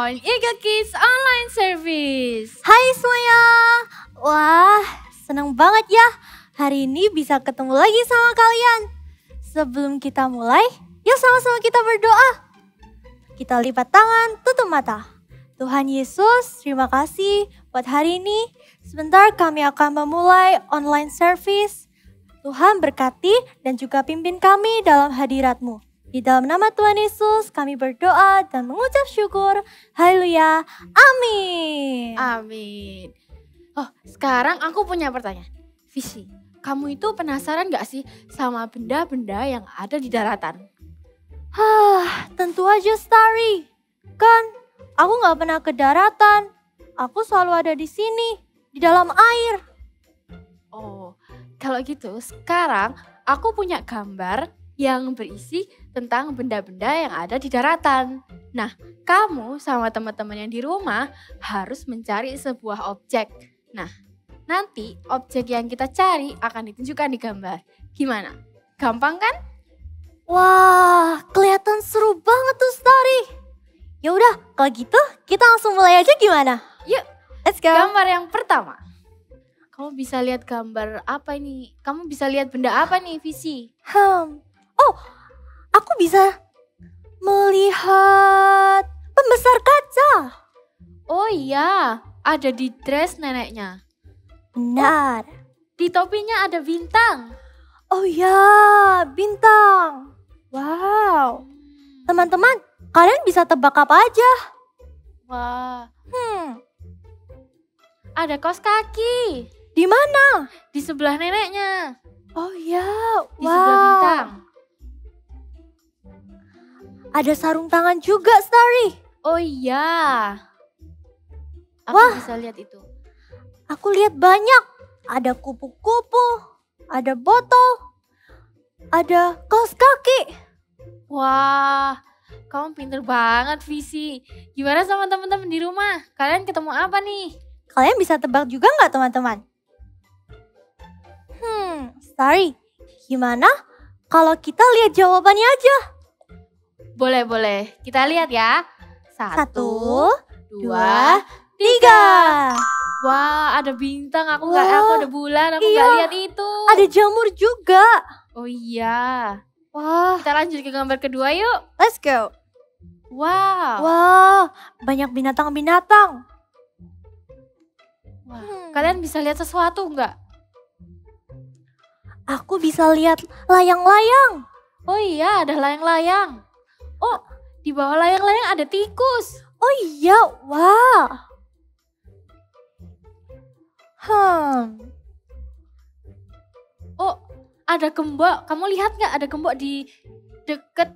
on Eagle Kids Online Service. Hai semuanya. Wah, senang banget ya hari ini bisa ketemu lagi sama kalian. Sebelum kita mulai, yuk sama-sama kita berdoa. Kita lipat tangan, tutup mata. Tuhan Yesus, terima kasih buat hari ini. Sebentar kami akan memulai online service. Tuhan berkati dan juga pimpin kami dalam hadirat-Mu. Di dalam nama Tuhan Yesus kami berdoa dan mengucap syukur. Haleluya. Amin. Amin. Oh, sekarang aku punya pertanyaan. Visi, kamu itu penasaran gak sih sama benda-benda yang ada di daratan? Tentu aja Starry. Kan aku gak pernah ke daratan. Aku selalu ada di sini, di dalam air. Oh, kalau gitu sekarang aku punya gambar yang berisi tentang benda-benda yang ada di daratan. Nah, kamu sama teman-teman yang di rumah harus mencari sebuah objek. Nah, nanti objek yang kita cari akan ditunjukkan di gambar. Gimana? Gampang kan? Wah, kelihatan seru banget tuh Starry. Ya udah, kalau gitu kita langsung mulai aja gimana? Yuk, Let's go. gambar yang pertama. Kamu bisa lihat gambar apa ini? Kamu bisa lihat benda apa nih, Visi? Oh, aku bisa melihat pembesar kaca. Oh iya, ada di dress neneknya. Benar. Di topinya ada bintang. Oh ya, bintang. Wow. Teman-teman, kalian bisa tebak apa aja? Wah, ada kaos kaki. Di mana? Di sebelah neneknya. Oh ya, Di sebelah bintang. Ada sarung tangan juga, Starry. Oh iya. Aku Wah. bisa lihat itu. Aku lihat banyak. Ada kupu-kupu, ada botol, ada kaos kaki. Wah, kamu pinter banget, Visi. Gimana sama teman-teman di rumah? Kalian ketemu apa nih? Kalian bisa tebak juga nggak, teman-teman? Starry, gimana kalau kita lihat jawabannya aja? Boleh. Kita lihat ya. 1, 2, 3. Wah, ada bintang. Aku ada bulan. Aku Iya. nggak lihat itu. Ada jamur juga. Oh iya. Wah, Kita lanjut ke gambar kedua yuk. let's go. Wow. Wah, banyak binatang-binatang. Wah, kalian bisa lihat sesuatu nggak? Aku bisa lihat layang-layang. Oh iya, ada layang-layang. Oh, di bawah layang-layang ada tikus. Oh iya, wah. Oh, ada gembok. Kamu lihat nggak ada gembok di deket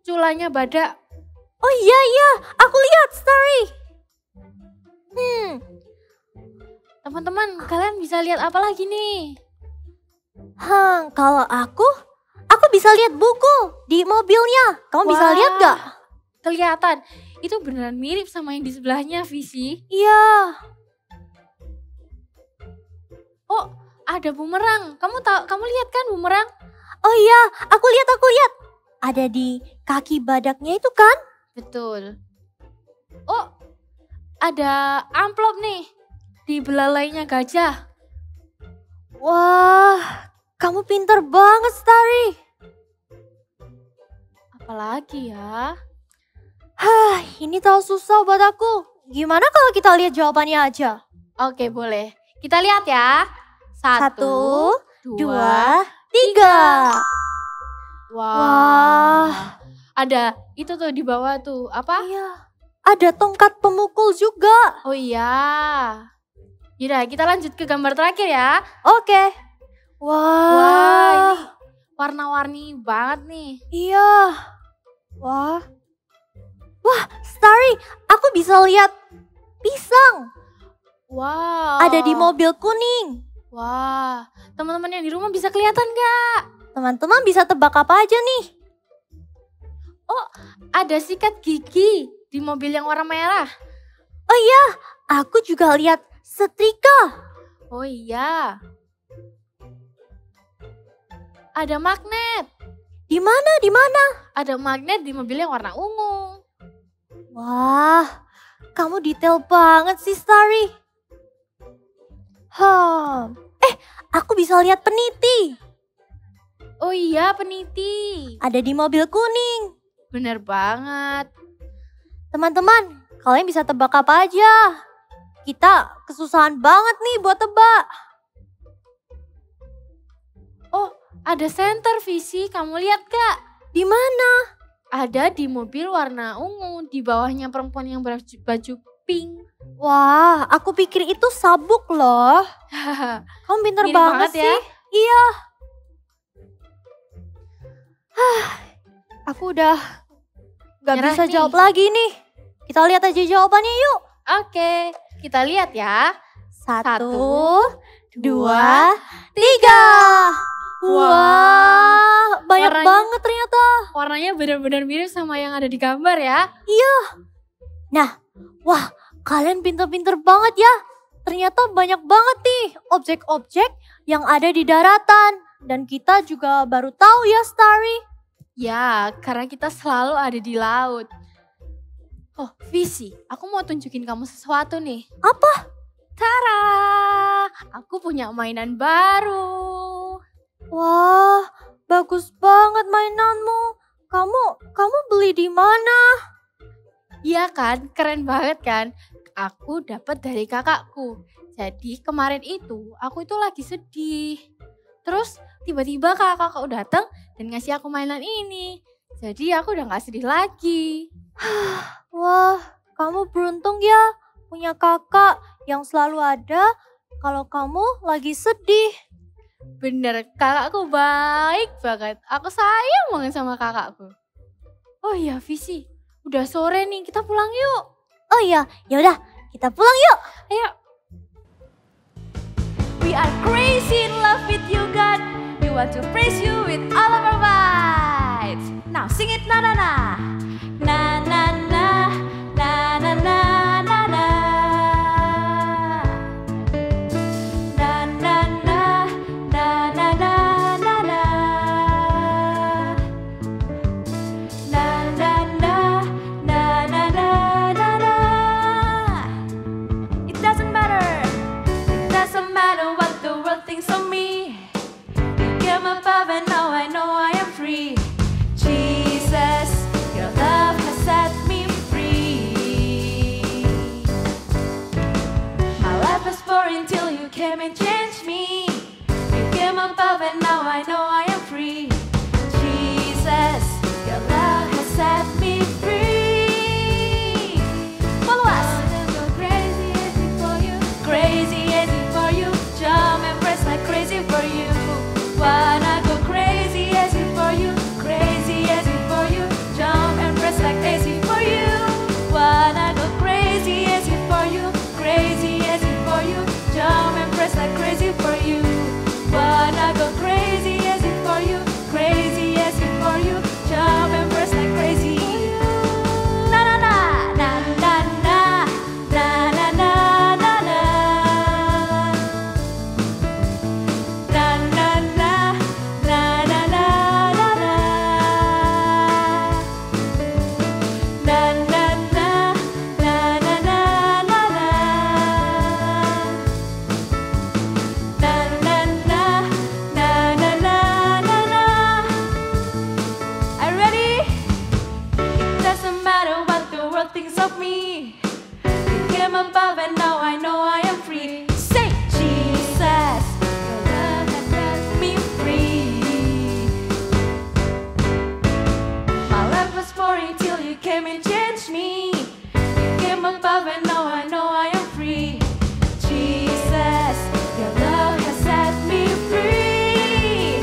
culanya badak? Oh iya, aku lihat, Starry. Teman-teman, kalian bisa lihat apa lagi nih? Kalau aku bisa lihat buku di mobilnya. Kamu bisa lihat gak? Kelihatan. Itu beneran mirip sama yang di sebelahnya, Visi. Iya. Oh, ada bumerang. Kamu lihat kan bumerang? Oh iya, aku lihat. Ada di kaki badaknya itu kan? Betul. Oh, ada amplop nih di belalainya gajah. Wah, kamu pinter banget, Starry. Apalagi ya? Ini terlalu susah buat aku. Gimana kalau kita lihat jawabannya aja? Oke, boleh. Kita lihat ya. 1, 2, 3. Wah. Ada itu tuh di bawah tuh. Apa? Iya. Ada tongkat pemukul juga. Oh iya. Yaudah, kita lanjut ke gambar terakhir ya. Oke. Wah, ini warna-warni banget nih. Iya. Wah, Starry, aku bisa lihat pisang. Wow. Ada di mobil kuning. Wah, teman-teman yang di rumah bisa kelihatan gak? Teman-teman bisa tebak apa aja nih? Oh, ada sikat gigi di mobil yang warna merah. Oh iya, aku juga lihat setrika. Oh iya. Ada magnet. Di mana? Ada magnet di mobil yang warna ungu. Wah, kamu detail banget sih, Starry. Aku bisa lihat peniti. Oh iya, peniti. Ada di mobil kuning. Bener banget. Teman-teman, kalian bisa tebak apa aja? Kita kesusahan banget nih buat tebak. Oh, ada senter visi. Kamu lihat gak? Di mana? Ada di mobil warna ungu. Di bawahnya perempuan yang baju pink. Wah, aku pikir itu sabuk loh. Kamu pinter Mirip banget banget sih. ya. Iya. Aku udah gak Nyerah bisa nih. jawab lagi nih. Kita lihat aja jawabannya yuk. Oke, kita lihat ya. 1, 2, 3. Wah, banyak Warnanya- banget ternyata. Warnanya benar-benar mirip sama yang ada di gambar ya. Wah, kalian pinter-pinter banget ya. Ternyata banyak banget nih objek-objek yang ada di daratan. Dan kita juga baru tahu ya, Starry. Ya, karena kita selalu ada di laut. Oh, Visi, aku mau tunjukin kamu sesuatu nih. Apa? Tara, aku punya mainan baru. Wah, bagus banget mainanmu. Kamu beli di mana? Iya kan, keren banget kan? Aku dapat dari kakakku. Jadi kemarin itu aku itu lagi sedih. Terus tiba-tiba kakakku datang dan ngasih aku mainan ini. Jadi aku udah gak sedih lagi. Wah, kamu beruntung ya punya kakak yang selalu ada kalau kamu lagi sedih. Bener, kakakku baik banget. Aku sayang banget sama kakakku. Oh iya, Visi, udah sore nih, kita pulang yuk. Oh iya, yaudah kita pulang yuk. Ayo. We are crazy in love with you, God. We want to praise you with all of our might. Now sing it, na na na. Na na na, na na na na na. Na na na, na na na na na. Na na na, na na na na na. It doesn't matter. It doesn't matter what the world thinks of me. You came above and now I know I am free. Jesus, your love has set me free. My life was boring till you came and changed me. You came above and now I know I am free. Jesus, your love has set me free. Follow us. Crazy as it for you. Crazy as it for you. Jump and press like crazy for you. Wanna go crazy as it for you. Crazy as it for you. Jump and press like crazy for you. Wanna go crazy as it for you. Crazy as it for you. Jump and press like crazy for you. Wanna go crazy as it for you. Crazy as it for you. Jump and press like crazy. Na na na na na na na na na na na. Na na na na na na na na. Na na na na na na na na. Na na na na na na na na. Are you ready? It doesn't matter what the world thinks of me. You came above and now I know I am free. Say Jesus, your love has set me free. My life was boring till you came and changed me. You came above and now I know I am free. Jesus, your love has set me free.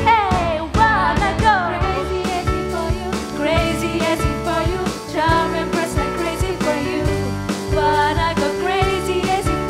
Hey, wanna go crazy as it for you. Crazy as it for you. Jump and press like crazy for you. Wanna go crazy as it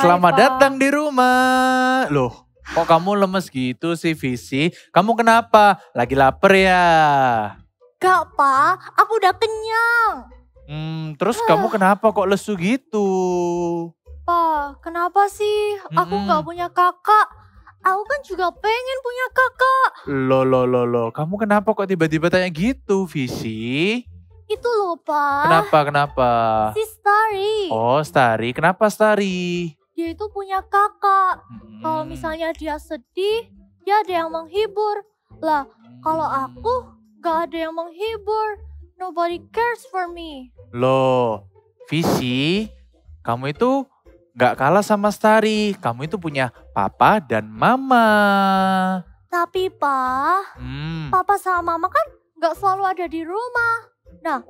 Selamat Pa. datang di rumah. Loh, kok kamu lemes gitu sih, Visi? Kamu kenapa? Lagi lapar ya? Gak, Pa. Aku udah kenyang. Terus kamu kenapa kok lesu gitu? Pa, kenapa sih aku gak punya kakak? Aku kan juga pengen punya kakak. Loh. Kamu kenapa kok tiba-tiba tanya gitu, Visi? Itu loh, Pa. Kenapa? Si Starry. Oh, Stari. Kenapa Stari? Dia itu punya kakak. Kalau misalnya dia sedih, dia ada yang menghibur. Lah, kalau aku gak ada yang menghibur. Nobody cares for me. Loh, Visi, kamu itu gak kalah sama Stari. Kamu itu punya papa dan mama. Tapi, Pa, papa sama mama kan gak selalu ada di rumah. Nah,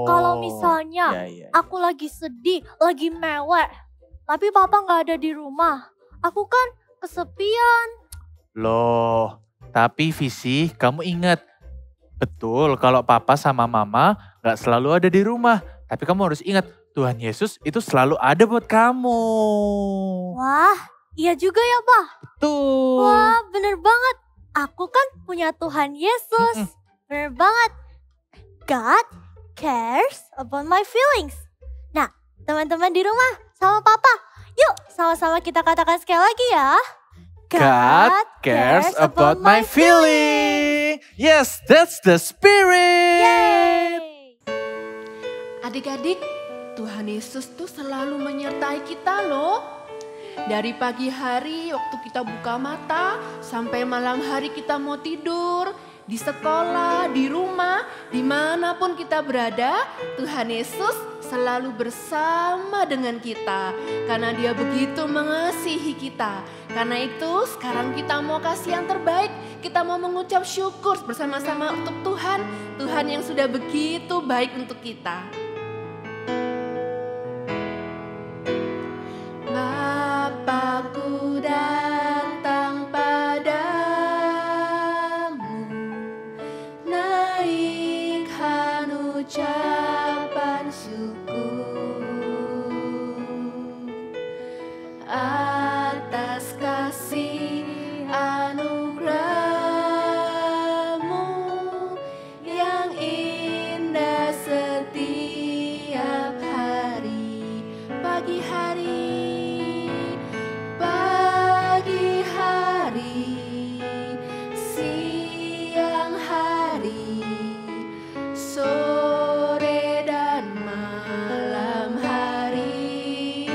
kalau misalnya aku lagi sedih, lagi mewek, tapi papa gak ada di rumah, aku kan kesepian. Loh, tapi Visi, kamu ingat, betul kalau papa sama mama gak selalu ada di rumah. Tapi kamu harus ingat, Tuhan Yesus itu selalu ada buat kamu. Wah, iya juga ya, Pa. Betul. Wah, bener banget. Aku kan punya Tuhan Yesus. Bener banget. God cares about my feelings. Nah, teman-teman di rumah sama papa, yuk sama-sama kita katakan sekali lagi ya. God cares about my feeling. Yes, that's the spirit. Yay! Adik-adik, Tuhan Yesus tuh selalu menyertai kita loh. Dari pagi hari waktu kita buka mata sampai malam hari kita mau tidur. Di sekolah, di rumah, dimanapun kita berada, Tuhan Yesus selalu bersama dengan kita. Karena Dia begitu mengasihi kita. Karena itu sekarang kita mau kasih yang terbaik. Kita mau mengucap syukur bersama-sama untuk Tuhan. Tuhan yang sudah begitu baik untuk kita. Bapakku datang padamu, naikkan ucapan syukur atas kasih anugerah-Mu yang indah setiap hari. Pagi hari, siang hari, sore dan malam hari,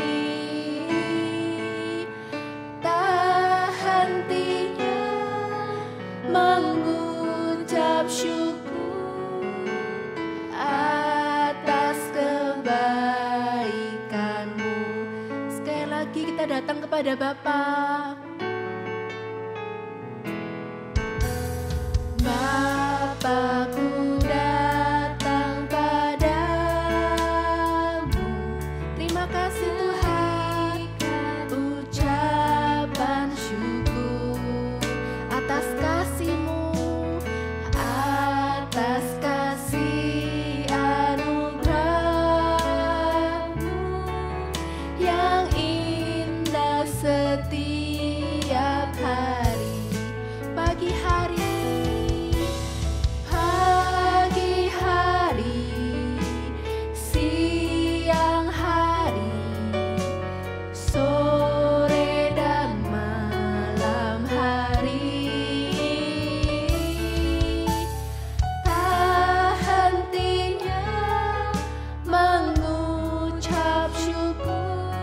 tak hentinya mengucap syukur atas kebaikan-Mu. Sekali lagi kita datang kepada Bapa. Bapakku datang padamu, terima kasih Tuhan, ucapan syukur atas kasih-Mu, atas kasih anugerah-Mu yang indah setiap hari. Pagi hari, siang hari, sore dan malam hari, tak hentinya mengucap syukur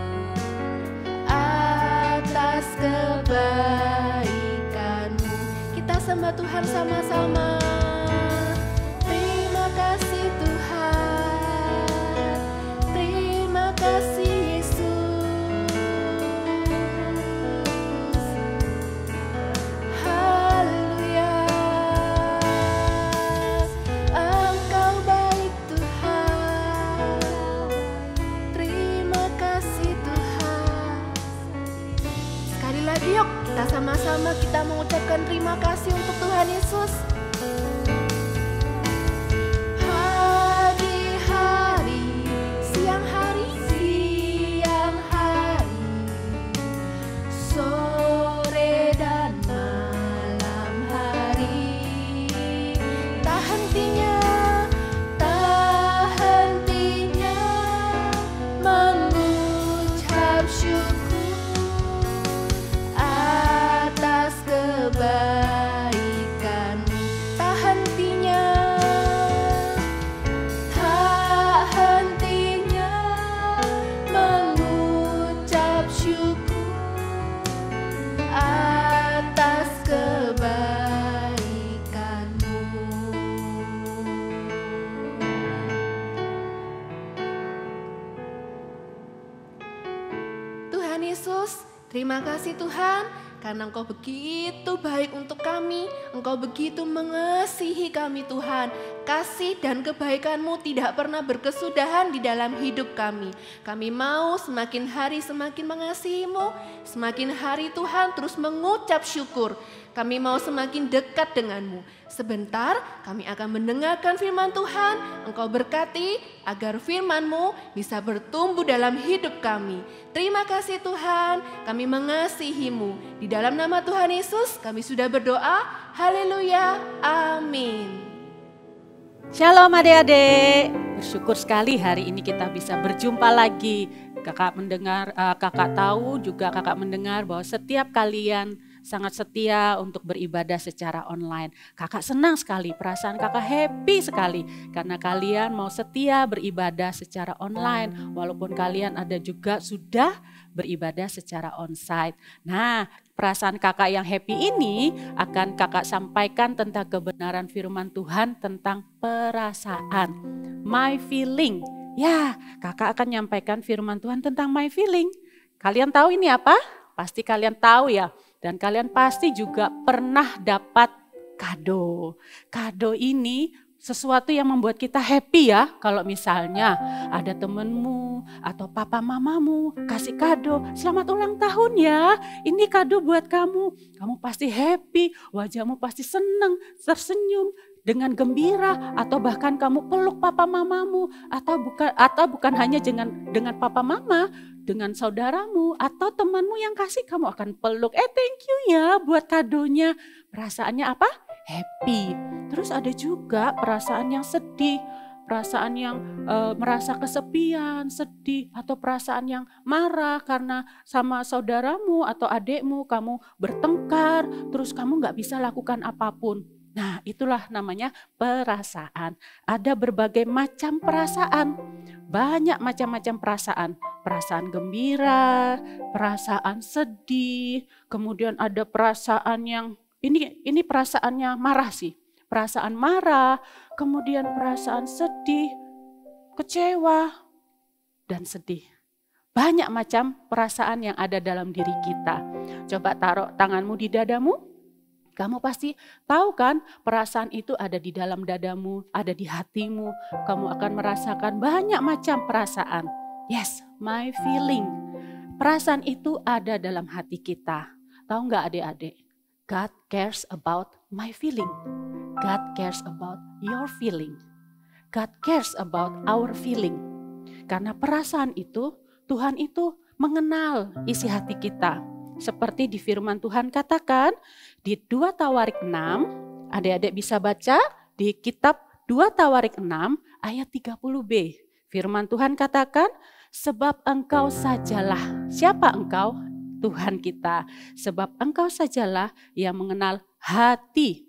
atas kebaikan-Mu. Kita sembah Tuhan sama-sama. Terima kasih Tuhan, terima kasih Yesus. Haleluya, Engkau baik Tuhan. Terima kasih Tuhan. Sekali lagi yuk kita sama-sama kita mengucapkan terima kasih untuk Tuhan Yesus. Pagi hari, siang hari, Yesus, terima kasih Tuhan, karena Engkau begitu baik untuk kami, Engkau begitu mengasihi kami Tuhan. Kasih dan kebaikan-Mu tidak pernah berkesudahan di dalam hidup kami. Kami mau semakin hari semakin mengasihi-Mu, semakin hari Tuhan terus mengucap syukur. Kami mau semakin dekat dengan-Mu. Sebentar kami akan mendengarkan firman Tuhan. Engkau berkati agar firman-Mu bisa bertumbuh dalam hidup kami. Terima kasih Tuhan, kami mengasihi-Mu. Di dalam nama Tuhan Yesus kami sudah berdoa. Haleluya, amin. Shalom adik-adik, bersyukur sekali hari ini kita bisa berjumpa lagi. Kakak tahu juga kakak mendengar bahwa setiap kalian sangat setia untuk beribadah secara online. Kakak senang sekali, perasaan kakak happy sekali karena kalian mau setia beribadah secara online walaupun kalian ada juga sudah beribadah secara onsite. Nah, perasaan kakak yang happy ini akan kakak sampaikan tentang kebenaran firman Tuhan tentang perasaan. My feeling. Ya, kakak akan menyampaikan firman Tuhan tentang my feeling. Kalian tahu ini apa? Pasti kalian tahu ya. Dan kalian pasti juga pernah dapat kado. Kado ini sesuatu yang membuat kita happy ya. Kalau misalnya ada temenmu atau papa mamamu kasih kado. Selamat ulang tahun ya, ini kado buat kamu. Kamu pasti happy, wajahmu pasti senang, tersenyum dengan gembira. Atau bahkan kamu peluk papa mamamu. Atau bukan hanya dengan papa mama, dengan saudaramu atau temanmu yang kasih, kamu akan peluk. Thank you ya buat kadonya. Perasaannya apa? Happy. Terus ada juga perasaan yang sedih. Perasaan yang merasa kesepian, sedih. Atau perasaan yang marah karena sama saudaramu atau adikmu kamu bertengkar. Terus kamu gak bisa lakukan apapun. Nah, itulah namanya perasaan. Ada berbagai macam perasaan. Banyak macam-macam perasaan. Perasaan gembira, perasaan sedih, kemudian ada perasaan yang ini perasaannya marah sih. Perasaan marah, kemudian perasaan sedih, kecewa, dan sedih. Banyak macam perasaan yang ada dalam diri kita. Coba taruh tanganmu di dadamu. Kamu pasti tahu kan perasaan itu ada di dalam dadamu, ada di hatimu. Kamu akan merasakan banyak macam perasaan. Yes, my feeling. Perasaan itu ada dalam hati kita. Tahu nggak adik-adik? God cares about my feeling. God cares about your feeling. God cares about our feeling. Karena perasaan itu, Tuhan itu mengenal isi hati kita. Seperti di firman Tuhan katakan di 2 Tawarik 6, adik-adik bisa baca di kitab 2 Tawarik 6 ayat 30b. Firman Tuhan katakan, sebab engkau sajalah. Siapa engkau? Tuhan kita. Sebab engkau sajalah yang mengenal hati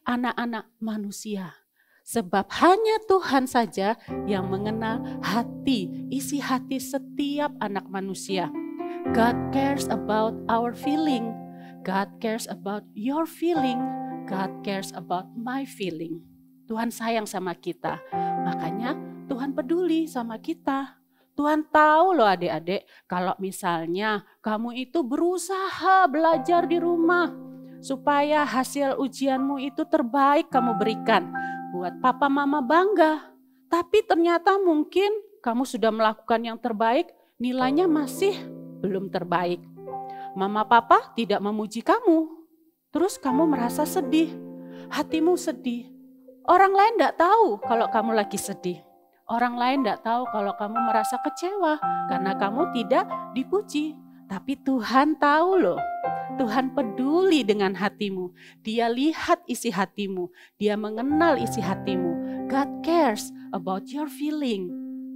anak-anak manusia. Sebab hanya Tuhan saja yang mengenal hati, isi hati setiap anak manusia. God cares about our feeling. God cares about your feeling. God cares about my feeling. Tuhan sayang sama kita. Makanya Tuhan peduli sama kita. Tuhan tahu loh adik-adik, kalau misalnya kamu itu berusaha belajar di rumah supaya hasil ujianmu itu terbaik kamu berikan buat papa mama bangga. Tapi ternyata mungkin kamu sudah melakukan yang terbaik, nilainya masih belum terbaik. Mama papa tidak memuji kamu, terus kamu merasa sedih, hatimu sedih. Orang lain tidak tahu kalau kamu lagi sedih. Orang lain tidak tahu kalau kamu merasa kecewa karena kamu tidak dipuji. Tapi Tuhan tahu loh. Tuhan peduli dengan hatimu. Dia lihat isi hatimu. Dia mengenal isi hatimu. God cares about your feeling.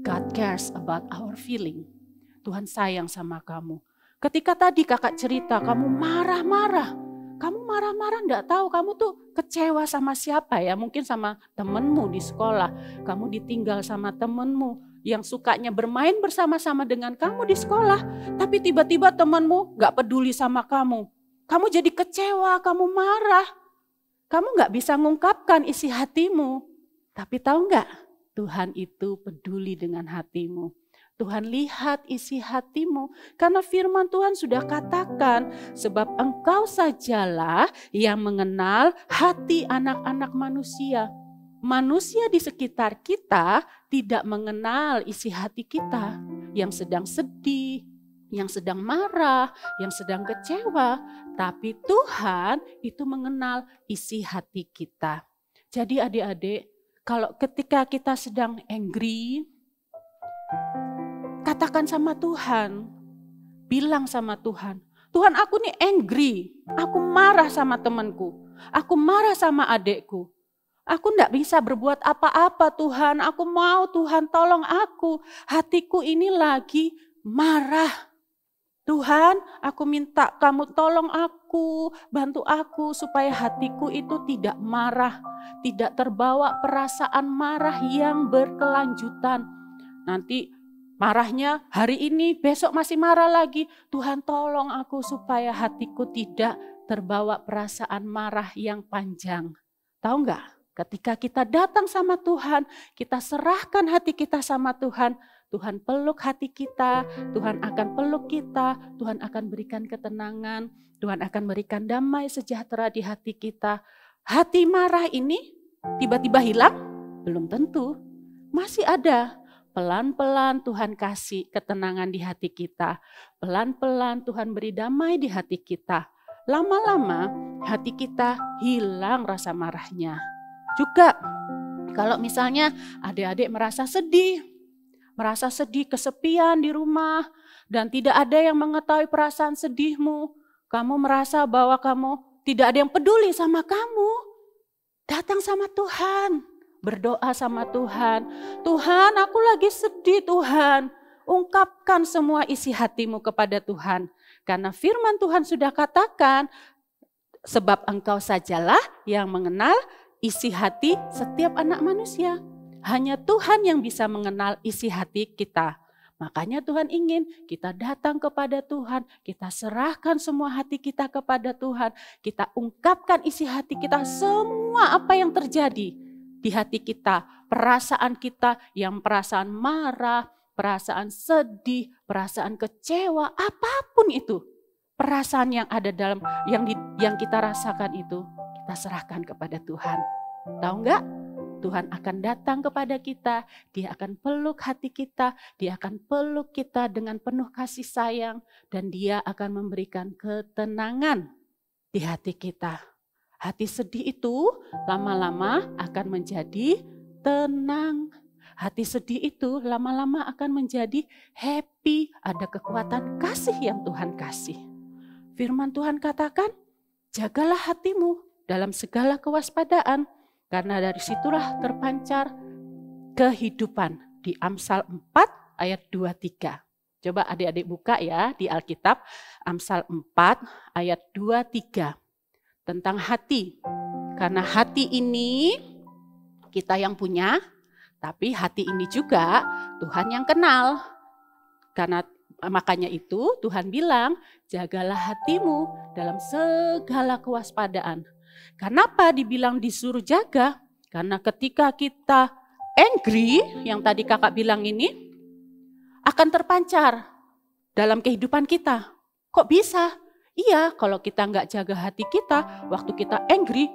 God cares about our feeling. Tuhan sayang sama kamu. Ketika tadi kakak cerita kamu marah-marah. Kamu marah-marah enggak tahu kamu tuh kecewa sama siapa ya. Mungkin sama temenmu di sekolah. Kamu ditinggal sama temenmu yang sukanya bermain bersama-sama dengan kamu di sekolah. Tapi tiba-tiba temenmu enggak peduli sama kamu. Kamu jadi kecewa, kamu marah. Kamu enggak bisa mengungkapkan isi hatimu. Tapi tahu enggak? Tuhan itu peduli dengan hatimu. Tuhan lihat isi hatimu. Karena firman Tuhan sudah katakan, sebab engkau sajalah yang mengenal hati anak-anak manusia. Manusia di sekitar kita tidak mengenal isi hati kita. Yang sedang sedih, yang sedang marah, yang sedang kecewa. Tapi Tuhan itu mengenal isi hati kita. Jadi adik-adik, kalau ketika kita sedang angry, katakan sama Tuhan, bilang sama Tuhan, Tuhan aku nih angry, aku marah sama temanku, aku marah sama adekku. Aku enggak bisa berbuat apa-apa Tuhan, aku mau Tuhan tolong aku, hatiku ini lagi marah. Tuhan, aku minta kamu tolong aku, bantu aku supaya hatiku itu tidak marah, tidak terbawa perasaan marah yang berkelanjutan. Nanti marahnya hari ini, besok masih marah lagi. Tuhan tolong aku supaya hatiku tidak terbawa perasaan marah yang panjang. Tahu enggak? Ketika kita datang sama Tuhan, kita serahkan hati kita sama Tuhan. Tuhan peluk hati kita, Tuhan akan peluk kita, Tuhan akan berikan ketenangan, Tuhan akan berikan damai sejahtera di hati kita. Hati marah ini tiba-tiba hilang? Belum tentu, masih ada. Pelan-pelan Tuhan kasih ketenangan di hati kita. Pelan-pelan Tuhan beri damai di hati kita. Lama-lama hati kita hilang rasa marahnya. Juga kalau misalnya adik-adik merasa sedih, kesepian di rumah, dan tidak ada yang mengetahui perasaan sedihmu. Kamu merasa bahwa kamu tidak ada yang peduli sama kamu. Datang sama Tuhan, berdoa sama Tuhan. Tuhan, aku lagi sedih Tuhan. Ungkapkan semua isi hatimu kepada Tuhan. Karena firman Tuhan sudah katakan, sebab engkau sajalah yang mengenal isi hati setiap anak manusia. Hanya Tuhan yang bisa mengenal isi hati kita. Makanya Tuhan ingin kita datang kepada Tuhan, kita serahkan semua hati kita kepada Tuhan, kita ungkapkan isi hati kita, semua apa yang terjadi di hati kita, perasaan kita yang perasaan marah, perasaan sedih, perasaan kecewa, apapun itu, perasaan yang ada dalam yang kita rasakan itu, kita serahkan kepada Tuhan. Tahu enggak? Tuhan akan datang kepada kita, Dia akan peluk hati kita, Dia akan peluk kita dengan penuh kasih sayang, dan Dia akan memberikan ketenangan di hati kita. Hati sedih itu lama-lama akan menjadi tenang. Hati sedih itu lama-lama akan menjadi happy, ada kekuatan kasih yang Tuhan kasih. Firman Tuhan katakan, jagalah hatimu dalam segala kewaspadaan, karena dari situlah terpancar kehidupan. Di Amsal 4 ayat 2-3. Coba adik-adik buka ya di Alkitab. Amsal 4 ayat 2-3. Tentang hati. Karena hati ini kita yang punya, tapi hati ini juga Tuhan yang kenal. Karena makanya itu Tuhan bilang, jagalah hatimu dalam segala kewaspadaan. Kenapa dibilang disuruh jaga? Karena ketika kita angry, yang tadi kakak bilang ini, akan terpancar dalam kehidupan kita. Kok bisa? Iya, kalau kita nggak jaga hati kita, waktu kita angry,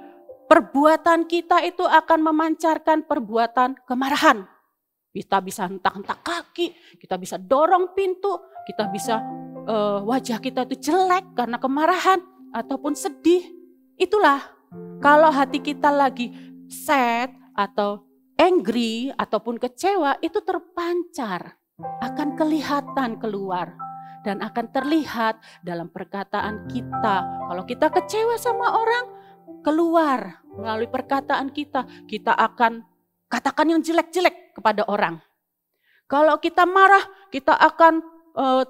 perbuatan kita itu akan memancarkan perbuatan kemarahan. Kita bisa hentak-hentak kaki, kita bisa dorong pintu, kita bisa wajah kita itu jelek karena kemarahan ataupun sedih. Itulah. Kalau hati kita lagi sad atau angry ataupun kecewa, itu terpancar, akan kelihatan keluar dan akan terlihat dalam perkataan kita. Kalau kita kecewa sama orang, keluar melalui perkataan kita akan katakan yang jelek-jelek kepada orang. Kalau kita marah, kita akan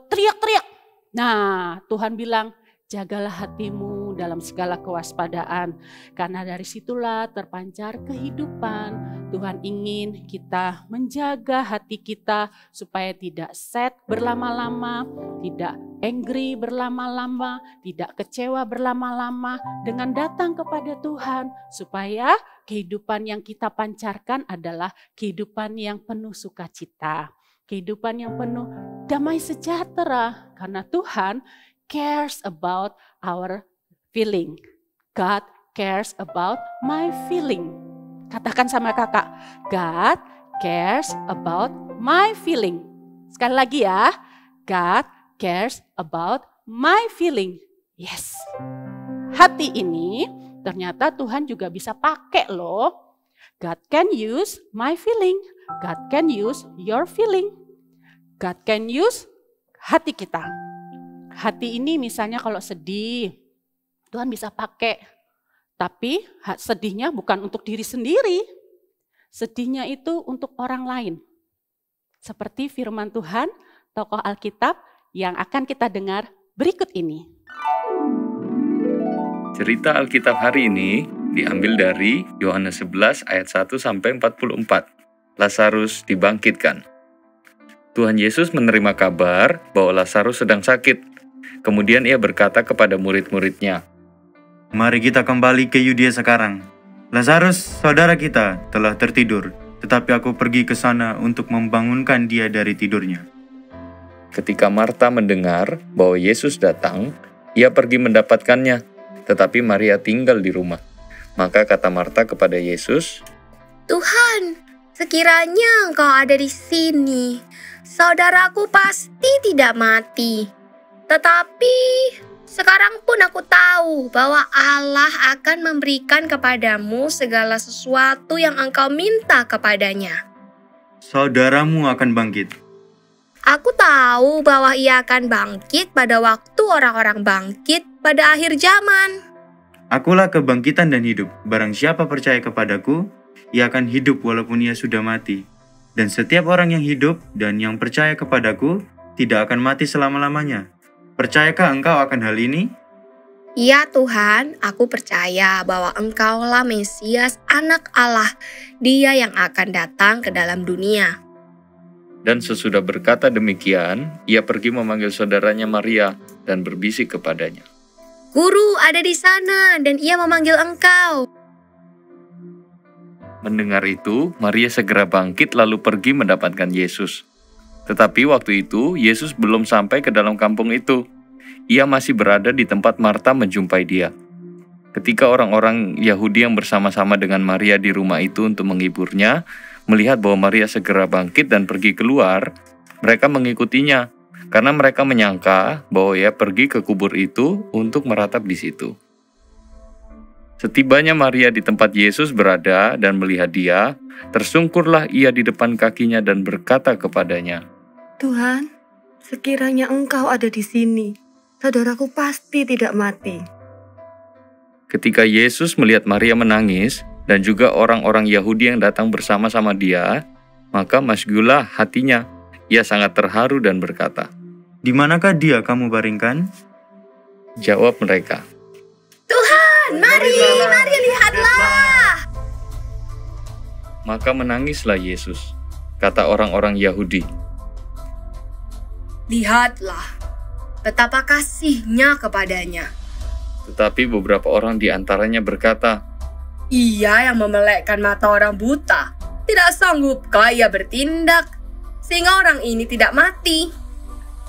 teriak-teriak. Nah, Tuhan bilang, jagalah hatimu dalam segala kewaspadaan. Karena dari situlah terpancar kehidupan. Tuhan ingin kita menjaga hati kita supaya tidak sad berlama-lama, tidak angry berlama-lama, tidak kecewa berlama-lama. Dengan datang kepada Tuhan supaya kehidupan yang kita pancarkan adalah kehidupan yang penuh sukacita. kehidupan yang penuh damai sejahtera. Karena Tuhan cares about our feeling. God cares about my feeling. Katakan sama kakak, God cares about my feeling. Sekali lagi ya, God cares about my feeling. Yes. Hati ini ternyata Tuhan juga bisa pakai loh. God can use my feeling. God can use your feeling. God can use hati kita. Hati ini misalnya kalau sedih, Tuhan bisa pakai. Tapi sedihnya bukan untuk diri sendiri. Sedihnya itu untuk orang lain. Seperti firman Tuhan, tokoh Alkitab yang akan kita dengar berikut ini. Cerita Alkitab hari ini diambil dari Yohanes 11 ayat 1 sampai 44. Lazarus dibangkitkan. Tuhan Yesus menerima kabar bahwa Lazarus sedang sakit. Kemudian ia berkata kepada murid-muridnya, "Mari kita kembali ke Yudea sekarang. Lazarus, saudara kita, telah tertidur, tetapi aku pergi ke sana untuk membangunkan dia dari tidurnya." Ketika Marta mendengar bahwa Yesus datang, ia pergi mendapatkannya, tetapi Maria tinggal di rumah. Maka kata Marta kepada Yesus, "Tuhan, sekiranya Engkau ada di sini, saudaraku pasti tidak mati. Tetapi sekarang pun aku tahu bahwa Allah akan memberikan kepadamu segala sesuatu yang engkau minta kepadanya." Saudaramu akan bangkit. Aku tahu bahwa ia akan bangkit pada waktu orang-orang bangkit pada akhir zaman. Akulah kebangkitan dan hidup. Barang siapa percaya kepadaku, ia akan hidup walaupun ia sudah mati. Dan setiap orang yang hidup dan yang percaya kepadaku tidak akan mati selama-lamanya. Percayakah engkau akan hal ini? Ya Tuhan, aku percaya bahwa Engkaulah Mesias, Anak Allah, Dia yang akan datang ke dalam dunia. dan sesudah berkata demikian, ia pergi memanggil saudaranya Maria dan berbisik kepadanya. Guru ada di sana dan ia memanggil engkau. Mendengar itu, Maria segera bangkit lalu pergi mendapatkan Yesus. Tetapi waktu itu, Yesus belum sampai ke dalam kampung itu. Ia masih berada di tempat Marta menjumpai dia. Ketika orang-orang Yahudi yang bersama-sama dengan Maria di rumah itu untuk menghiburnya, melihat bahwa Maria segera bangkit dan pergi keluar, mereka mengikutinya, karena mereka menyangka bahwa ia pergi ke kubur itu untuk meratap di situ. Setibanya Maria di tempat Yesus berada dan melihat dia, tersungkurlah ia di depan kakinya dan berkata kepadanya, "Tuhan, sekiranya Engkau ada di sini, saudaraku pasti tidak mati." Ketika Yesus melihat Maria menangis dan juga orang-orang Yahudi yang datang bersama-sama dia, maka masgulah hatinya. Ia sangat terharu dan berkata, "Di manakah dia kamu baringkan?" Jawab mereka, Tuhan, mari lihatlah. maka menangislah Yesus. Kata orang-orang Yahudi, Lihatlah, betapa kasihnya kepadanya. tetapi beberapa orang di antaranya berkata, Ia yang memelekkan mata orang buta, tidak sanggupkah ia bertindak, sehingga orang ini tidak mati?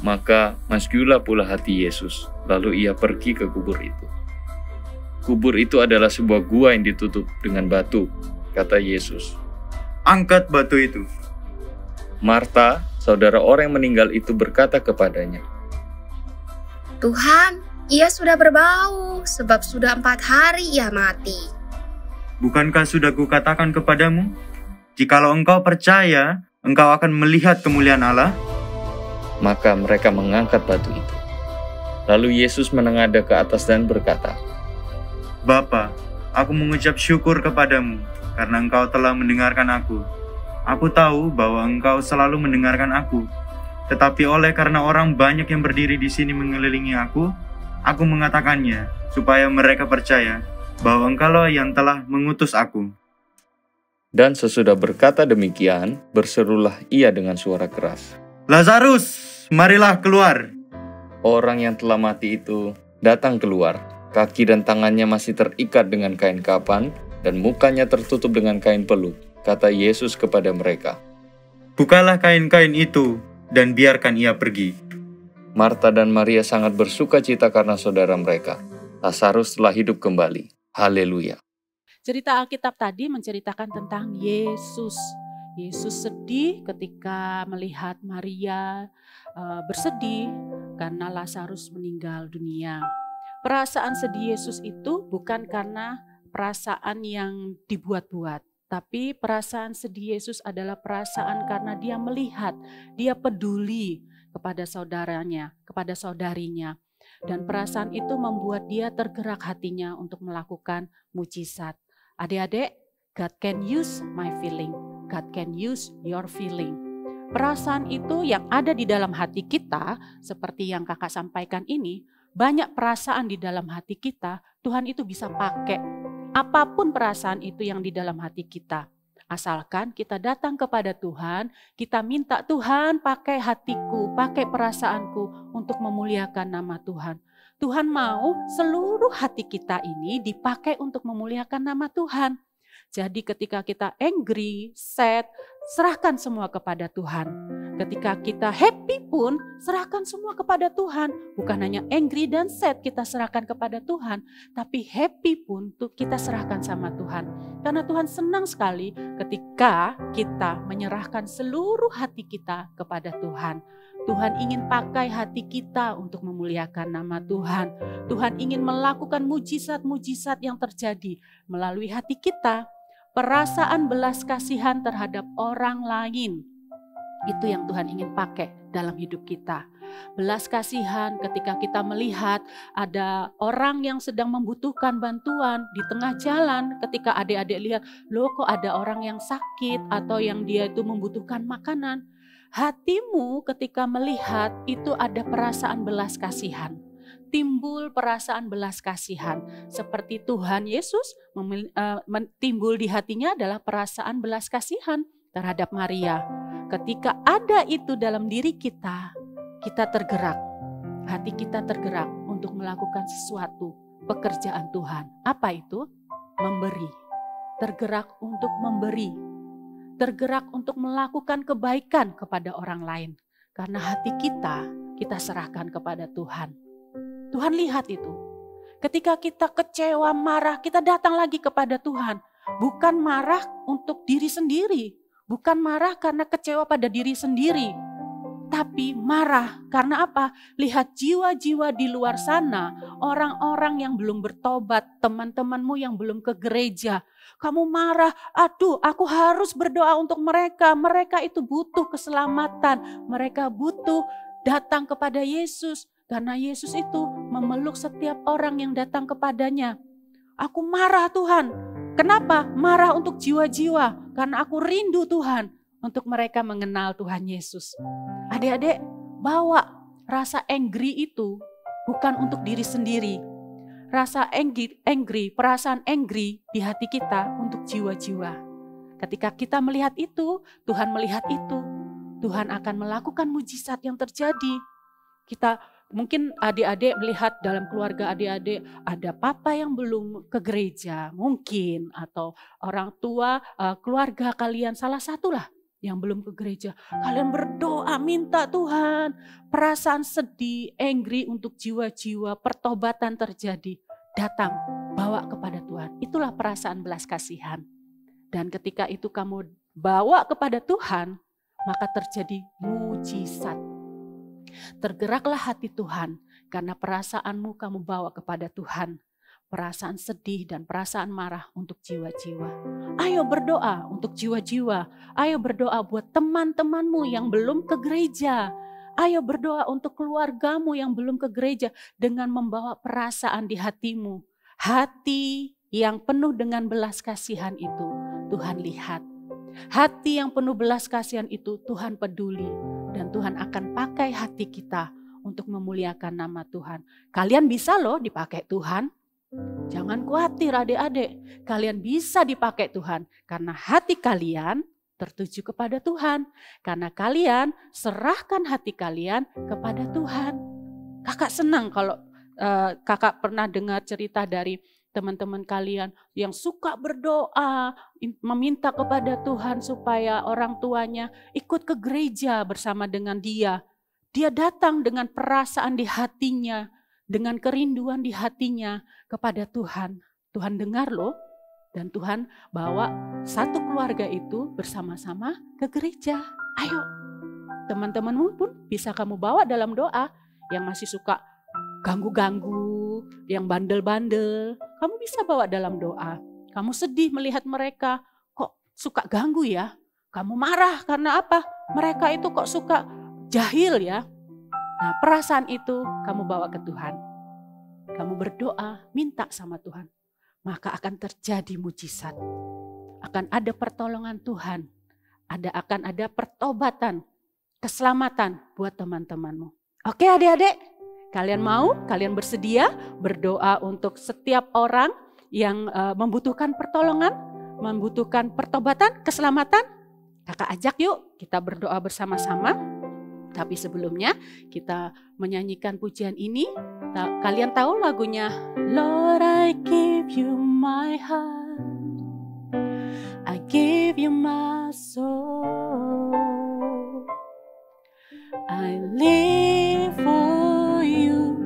maka masgulah pula hati Yesus. Lalu ia pergi ke kubur itu. Kubur itu adalah sebuah gua yang ditutup dengan batu, kata Yesus. "Angkat batu itu." Marta, saudara orang yang meninggal itu berkata kepadanya, Tuhan, ia sudah berbau, sebab sudah 4 hari ia mati. "Bukankah sudah kukatakan kepadamu, jikalau engkau percaya, engkau akan melihat kemuliaan Allah?" Maka mereka mengangkat batu itu. Lalu Yesus menengadah ke atas dan berkata, "Bapa, aku mengucap syukur kepadamu, karena engkau telah mendengarkan aku. Aku tahu bahwa engkau selalu mendengarkan aku, tetapi oleh karena orang banyak yang berdiri di sini mengelilingi aku mengatakannya, supaya mereka percaya bahwa engkaulah yang telah mengutus aku." Dan sesudah berkata demikian, berserulah ia dengan suara keras. "Lazarus, marilah keluar." Orang yang telah mati itu datang keluar. Kaki dan tangannya masih terikat dengan kain kapan, dan mukanya tertutup dengan kain peluk. Kata Yesus kepada mereka, Bukalah kain-kain itu dan biarkan ia pergi. Marta dan Maria sangat bersuka cita karena saudara mereka. Lazarus telah hidup kembali. Haleluya. Cerita Alkitab tadi menceritakan tentang Yesus. Yesus sedih ketika melihat Maria bersedih karena Lazarus meninggal dunia. Perasaan sedih Yesus itu bukan karena perasaan yang dibuat-buat, tapi perasaan sedih Yesus adalah perasaan karena dia melihat, dia peduli kepada saudaranya, kepada saudarinya. Dan perasaan itu membuat dia tergerak hatinya untuk melakukan mujizat. Adik-adik, God can use my feeling. God can use your feeling. Perasaan itu yang ada di dalam hati kita, seperti yang kakak sampaikan ini, banyak perasaan di dalam hati kita, Tuhan itu bisa pakai. Apapun perasaan itu yang di dalam hati kita. Asalkan kita datang kepada Tuhan, kita minta Tuhan pakai hatiku, pakai perasaanku untuk memuliakan nama Tuhan. Tuhan mau seluruh hati kita ini dipakai untuk memuliakan nama Tuhan. Jadi ketika kita angry, sad, serahkan semua kepada Tuhan. Ketika kita happy pun serahkan semua kepada Tuhan. Bukan hanya angry dan sad kita serahkan kepada Tuhan, tapi happy pun kita serahkan sama Tuhan. Karena Tuhan senang sekali ketika kita menyerahkan seluruh hati kita kepada Tuhan. Tuhan ingin pakai hati kita untuk memuliakan nama Tuhan. Tuhan ingin melakukan mujizat-mujizat yang terjadi melalui hati kita. Perasaan belas kasihan terhadap orang lain, itu yang Tuhan ingin pakai dalam hidup kita. Belas kasihan ketika kita melihat ada orang yang sedang membutuhkan bantuan di tengah jalan, ketika adik-adik lihat, loh kok ada orang yang sakit atau yang dia itu membutuhkan makanan. Hatimu ketika melihat itu ada perasaan belas kasihan. Timbul perasaan belas kasihan. Seperti Tuhan Yesus timbul di hatinya adalah perasaan belas kasihan terhadap Maria. Ketika ada itu dalam diri kita, kita tergerak. Hati kita tergerak untuk melakukan sesuatu pekerjaan Tuhan. Apa itu? Memberi. Tergerak untuk memberi. Tergerak untuk melakukan kebaikan kepada orang lain. Karena hati kita serahkan kepada Tuhan. Tuhan lihat itu. Ketika kita kecewa, marah, kita datang lagi kepada Tuhan. Bukan marah untuk diri sendiri. Bukan marah karena kecewa pada diri sendiri. Tapi marah karena apa? Lihat jiwa-jiwa di luar sana. Orang-orang yang belum bertobat. Teman-temanmu yang belum ke gereja. Kamu marah, aduh aku harus berdoa untuk mereka. Mereka itu butuh keselamatan. Mereka butuh datang kepada Yesus. Karena Yesus itu memeluk setiap orang yang datang kepadanya. Aku marah Tuhan. Kenapa? Marah untuk jiwa-jiwa. Karena aku rindu Tuhan untuk mereka mengenal Tuhan Yesus. Adik-adik, bawa rasa angry itu bukan untuk diri sendiri. Rasa angry, perasaan angry di hati kita untuk jiwa-jiwa. Ketika kita melihat itu, Tuhan melihat itu. Tuhan akan melakukan mujizat yang terjadi. Mungkin adik-adik melihat dalam keluarga adik-adik ada papa yang belum ke gereja mungkin, atau orang tua keluarga kalian salah satulah yang belum ke gereja. Kalian berdoa minta Tuhan perasaan sedih, angry untuk jiwa-jiwa pertobatan terjadi. Datang bawa kepada Tuhan. Itulah perasaan belas kasihan. Dan ketika itu kamu bawa kepada Tuhan, maka terjadi mujizat. Tergeraklah hati Tuhan karena perasaanmu kamu bawa kepada Tuhan. Perasaan sedih dan perasaan marah untuk jiwa-jiwa. Ayo berdoa untuk jiwa-jiwa. Ayo berdoa buat teman-temanmu yang belum ke gereja. Ayo berdoa untuk keluargamu yang belum ke gereja dengan membawa perasaan di hatimu. Hati yang penuh dengan belas kasihan itu Tuhan lihat. Hati yang penuh belas kasihan itu Tuhan peduli. Dan Tuhan akan pakai hati kita untuk memuliakan nama Tuhan. Kalian bisa loh dipakai Tuhan. Jangan khawatir adik-adik. Kalian bisa dipakai Tuhan. Karena hati kalian tertuju kepada Tuhan. Karena kalian serahkan hati kalian kepada Tuhan. Kakak senang kalau kakak pernah dengar cerita dari teman-teman kalian yang suka berdoa, meminta kepada Tuhan supaya orang tuanya ikut ke gereja bersama dengan dia. Dia datang dengan perasaan di hatinya, dengan kerinduan di hatinya kepada Tuhan. Tuhan dengar loh, dan Tuhan bawa satu keluarga itu bersama-sama ke gereja. Ayo, teman-temanmu pun bisa kamu bawa dalam doa. Yang masih suka ganggu-ganggu, yang bandel-bandel, kamu bisa bawa dalam doa. Kamu sedih melihat mereka, kok suka ganggu ya? Kamu marah karena apa? Mereka itu kok suka jahil ya? Nah, perasaan itu kamu bawa ke Tuhan. Kamu berdoa, minta sama Tuhan. Maka akan terjadi mujizat. Akan ada pertolongan Tuhan. Akan ada pertobatan, keselamatan buat teman-temanmu. Oke adik-adik, kalian mau? Kalian bersedia berdoa untuk setiap orang yang membutuhkan pertolongan, membutuhkan pertobatan, keselamatan? Kakak ajak yuk kita berdoa bersama-sama. Tapi sebelumnya kita menyanyikan pujian ini. Kalian tahu lagunya? Lord, I give you my heart, I give you my soul, I live for you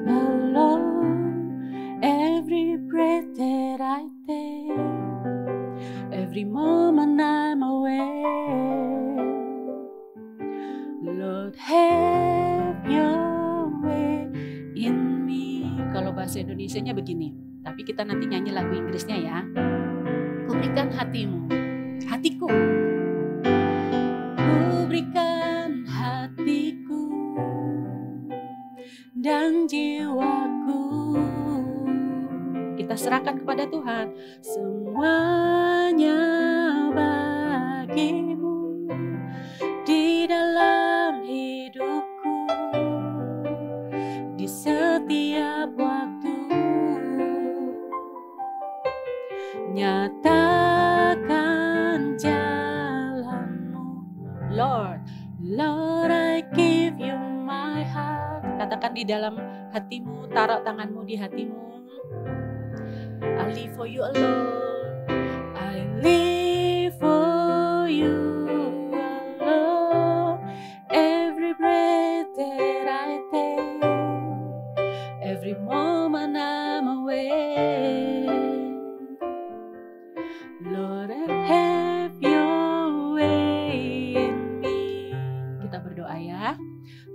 alone. Every breath that I take, every moment I'm awake, Lord, have your way in me. Kalau bahasa Indonesianya begini, tapi kita nanti nyanyi lagu Inggrisnya ya. Ku berikan hatimu, hatiku. Ku berikan hatiku dan jiwaku. Kita serahkan kepada Tuhan. Semuanya bagimu di dalam hidupku, di setiap waktu. Nyatakan jalanmu, Lord, Lord, I give you my heart. Katakan di dalam hatimu, taruh tanganmu di hatimu. I live for you alone. I live for you alone. Every breath that I take, every moment I'm awake, Lord, have your way in me. Kita berdoa ya.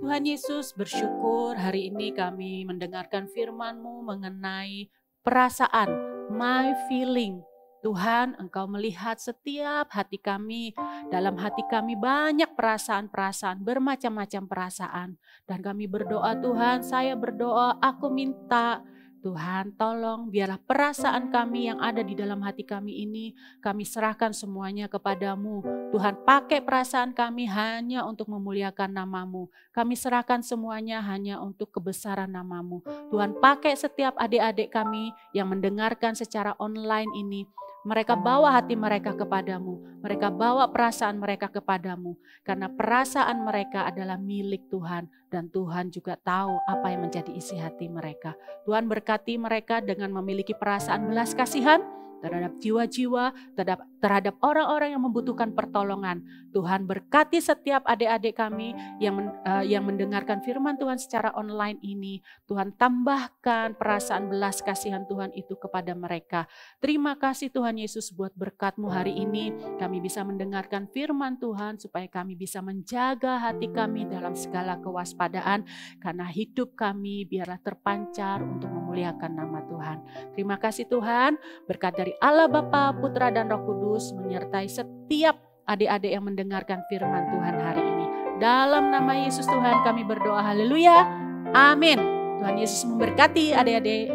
Tuhan Yesus, bersyukur hari ini kami mendengarkan firman-Mu mengenai perasaan, my feeling. Tuhan, Engkau melihat setiap hati kami. Dalam hati kami banyak perasaan-perasaan, bermacam-macam perasaan. Dan kami berdoa, Tuhan, saya berdoa, aku minta Tuhan tolong biarlah perasaan kami yang ada di dalam hati kami ini, kami serahkan semuanya kepadamu. Tuhan, pakai perasaan kami hanya untuk memuliakan nama-Mu. Kami serahkan semuanya hanya untuk kebesaran nama-Mu. Tuhan, pakai setiap adik-adik kami yang mendengarkan secara online ini. Mereka bawa hati mereka kepadamu. Mereka bawa perasaan mereka kepadamu. Karena perasaan mereka adalah milik Tuhan. Dan Tuhan juga tahu apa yang menjadi isi hati mereka. Tuhan berkati mereka dengan memiliki perasaan belas kasihan terhadap jiwa-jiwa, terhadap orang-orang yang membutuhkan pertolongan. Tuhan berkati setiap adik-adik kami yang mendengarkan firman Tuhan secara online ini. Tuhan tambahkan perasaan belas kasihan Tuhan itu kepada mereka. Terima kasih Tuhan Yesus buat berkat-Mu hari ini. Kami bisa mendengarkan firman Tuhan supaya kami bisa menjaga hati kami dalam segala kewaspadaan. Karena hidup kami biarlah terpancar untuk memuliakan nama Tuhan. Terima kasih Tuhan, berkat dari Allah Bapa, Putra dan Roh Kudus menyertai setiap adik-adik yang mendengarkan firman Tuhan hari ini. Dalam nama Yesus Tuhan kami berdoa, haleluya, amin. Tuhan Yesus memberkati adik-adik.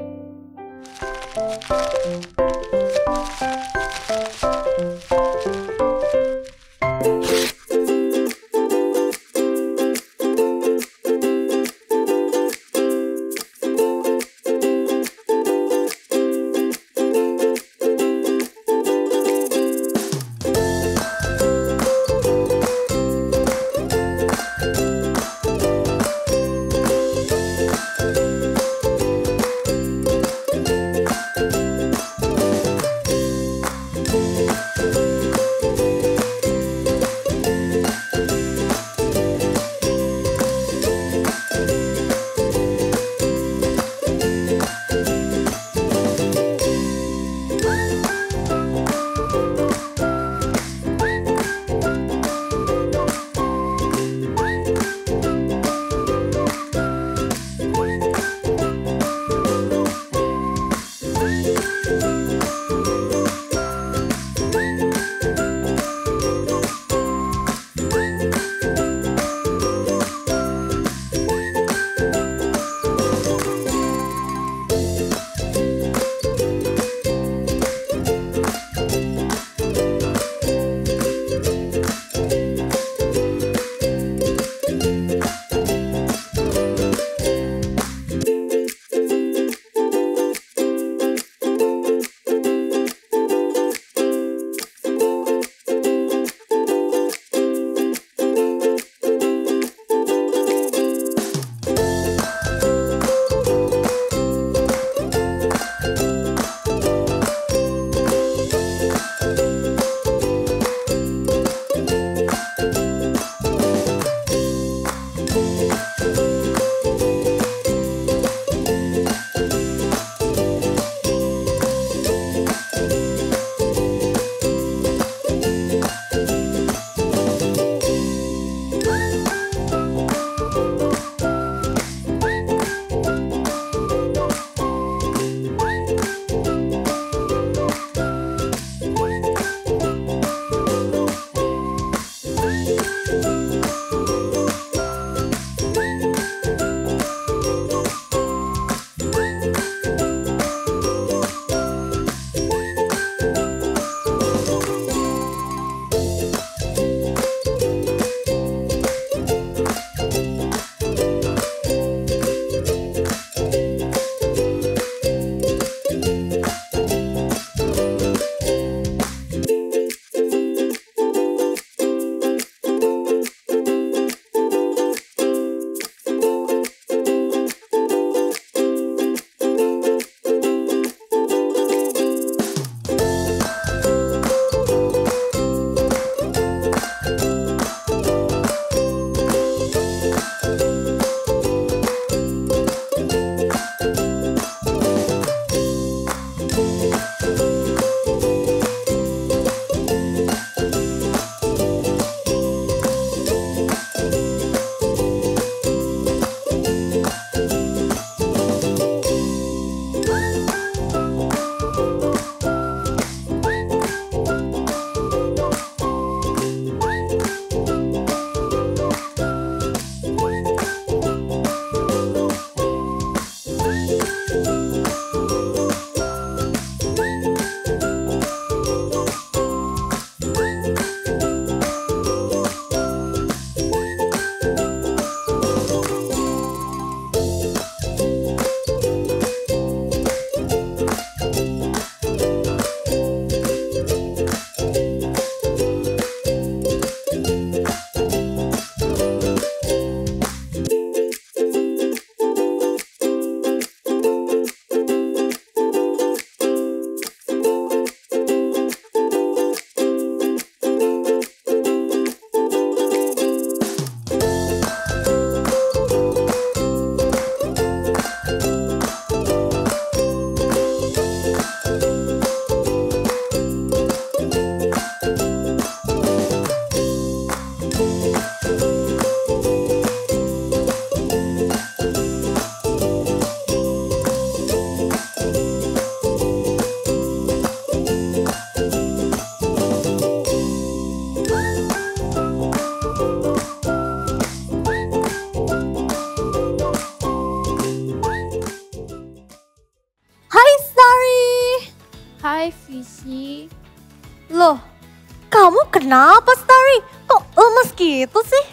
Kamu kenapa, Starry? Kok lemes gitu sih?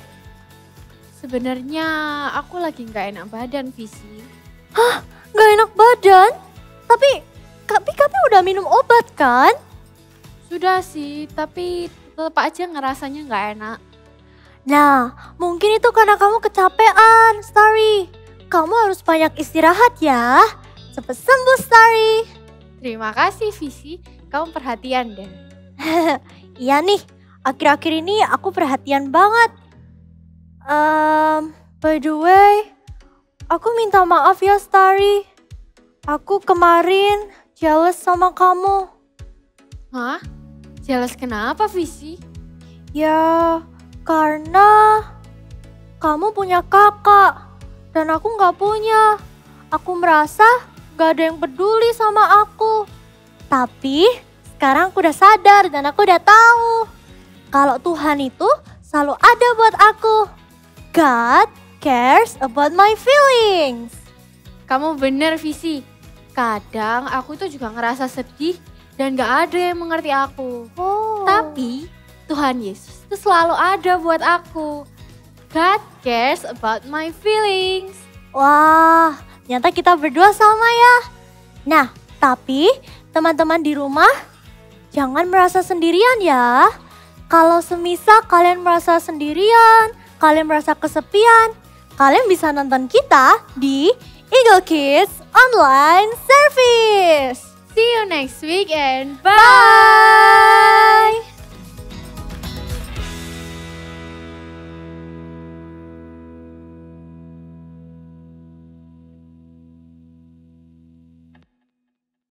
Sebenarnya aku lagi nggak enak badan, Visi. Hah? Gak enak badan? Tapi kamu udah minum obat kan? Sudah sih, tapi tetap aja ngerasanya nggak enak. Nah, mungkin itu karena kamu kecapean, Starry. Kamu harus banyak istirahat ya. Cepet sembuh, Starry. Terima kasih, Visi. Kamu perhatian deh. Iya nih, akhir-akhir ini aku perhatian banget. By the way, aku minta maaf ya, Starry. Aku kemarin jealous sama kamu. Hah? Jealous kenapa, Visi? Ya, karena kamu punya kakak dan aku nggak punya. Aku merasa nggak ada yang peduli sama aku. Tapi sekarang aku udah sadar dan aku udah tahu kalau Tuhan itu selalu ada buat aku. God cares about my feelings. Kamu bener, Visi. Kadang aku tuh juga ngerasa sedih dan gak ada yang mengerti aku. Oh. Tapi Tuhan Yesus tuh selalu ada buat aku. God cares about my feelings. Wah, ternyata kita berdua sama ya. Nah, tapi teman-teman di rumah jangan merasa sendirian ya. Kalau semisal kalian merasa sendirian, kalian merasa kesepian, kalian bisa nonton kita di Eagle Kids Online Service. See you next week and Bye!